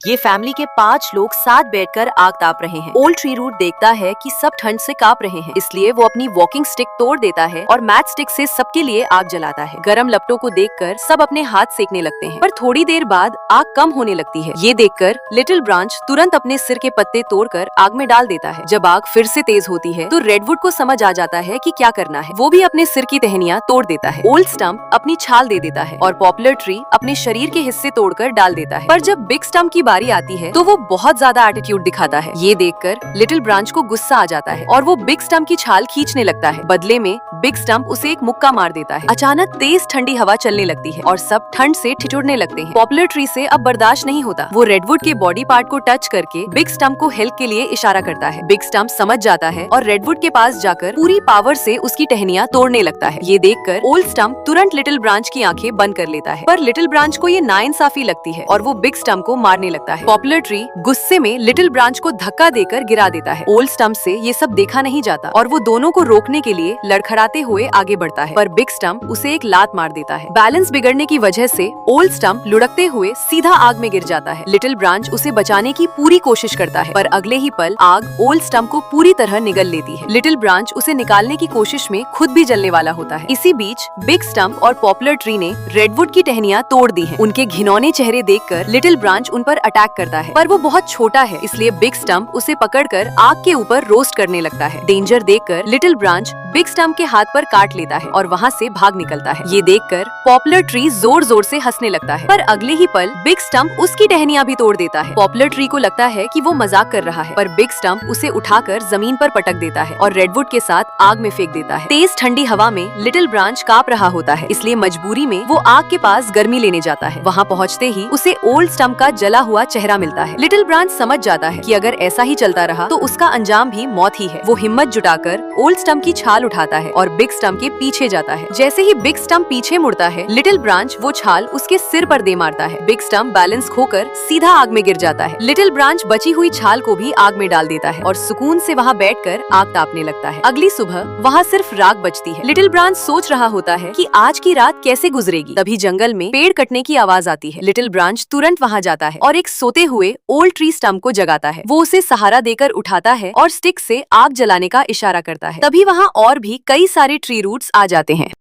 ये फैमिली के 5 लोग साथ बैठकर आग ताप रहे हैं। ओल्ड ट्री रूट देखता है कि सब ठंड से कांप रहे हैं, इसलिए वो अपनी वॉकिंग स्टिक तोड़ देता है और मैच स्टिक से सबके लिए आग जलाता है। गरम लपटों को देखकर सब अपने हाथ सेकने लगते हैं, पर थोड़ी देर बाद आग कम होने लगती है। ये देखकर लिटिल ब्रांच तुरंत अपने सिर के पत्ते तोड़कर आग में डाल देता है। जब आग फिर से तेज होती है तो रेडवुड को समझ आ जाता है कि क्या करना है। वो भी अपने सिर की टहनियाँ तोड़ देता है। ओल्ड स्टम्प अपनी छाल दे देता है और पॉपुलर ट्री अपने शरीर के हिस्से तोड़कर डाल देता है। पर जब बिग स्टम्प की बारी आती है तो वो बहुत ज्यादा एटीट्यूड दिखाता है। ये देखकर लिटिल ब्रांच को गुस्सा आ जाता है और वो बिग स्टम्प की छाल खींचने लगता है। बदले में बिग स्टम्प उसे एक मुक्का मार देता है। अचानक तेज ठंडी हवा चलने लगती है और सब ठंड से ठिठुरने लगते हैं। पॉपुलर ट्री से अब बर्दाश्त नहीं होता। वो रेडवुड के बॉडी पार्ट को टच करके बिग स्टम्प को हेल्प के लिए इशारा करता है। बिग स्टम्प समझ जाता है और रेडवुड के पास जाकर पूरी पावर से उसकी टहनियाँ तोड़ने लगता है। ये देखकर ओल्ड स्टम्प तुरंत लिटिल ब्रांच की आंखें बंद कर लेता है, पर लिटिल ब्रांच को ये नाइंसाफी लगती है और वो बिग स्टम्प को मारने लगता है। पॉपुलर ट्री गुस्से में लिटिल ब्रांच को धक्का देकर गिरा देता है। ओल्ड स्टम्प से ये सब देखा नहीं जाता और वो दोनों को रोकने के लिए लड़खड़ाते हुए आगे बढ़ता है, पर बिग स्टम्प उसे एक लात मार देता है। बैलेंस बिगड़ने की वजह से ओल्ड स्टम्प लुढ़कते हुए सीधा आग में गिर जाता है। लिटिल ब्रांच उसे बचाने की पूरी कोशिश करता है, पर अगले ही पल आग ओल्ड स्टम्प को पूरी तरह निगल लेती है। लिटिल ब्रांच उसे निकालने की कोशिश में खुद भी जलने वाला होता है। इसी बीच बिग स्टम्प और पॉपुलर ट्री ने रेडवुड की टहनियाँ तोड़ दी है। उनके घिनौने चेहरे देखकर लिटिल ब्रांच उन पर अटैक करता है, पर वो बहुत छोटा है, इसलिए बिग स्टम्प उसे पकड़कर आग के ऊपर रोस्ट करने लगता है। डेंजर देखकर लिटिल ब्रांच बिग स्टम्प के हाथ पर काट लेता है और वहाँ से भाग निकलता है। ये देखकर पॉपुलर ट्री जोर जोर से हंसने लगता है, पर अगले ही पल बिग स्टम्प उसकी टहनियाँ भी तोड़ देता है। पॉपुलर ट्री को लगता है कि वो मजाक कर रहा है, पर बिग स्टम्प उसे उठाकर जमीन पर पटक देता है और रेडवुड के साथ आग में फेंक देता है। तेज ठंडी हवा में लिटिल ब्रांच कांप रहा होता है, इसलिए मजबूरी में वो आग के पास गर्मी लेने जाता है। वहाँ पहुँचते ही उसे ओल्ड स्टम्प का जला हुआ चेहरा मिलता है। लिटिल ब्रांच समझ जाता है कि अगर ऐसा ही चलता रहा तो उसका अंजाम भी मौत ही है। वो हिम्मत जुटाकर ओल्ड स्टम्प की छाल उठाता है और बिग स्टम्प के पीछे जाता है। जैसे ही बिग स्टम्प पीछे मुड़ता है, लिटिल ब्रांच वो छाल उसके सिर पर दे मारता है। बिग स्टम्प बैलेंस खोकर सीधा आग में गिर जाता है। लिटिल ब्रांच बची हुई छाल को भी आग में डाल देता है और सुकून से वहाँ बैठकर आग तापने लगता है। अगली सुबह वहाँ सिर्फ राख बचती है। लिटिल ब्रांच सोच रहा होता है कि आज की रात कैसे गुजरेगी। तभी जंगल में पेड़ कटने की आवाज आती है। लिटिल ब्रांच तुरंत वहाँ जाता है और एक सोते हुए ओल्ड ट्री स्टम्प को जगाता है। वो उसे सहारा देकर उठाता है और स्टिक से आग जलाने का इशारा करता है। तभी वहाँ और भी कई सारे ट्री रूट्स आ जाते हैं।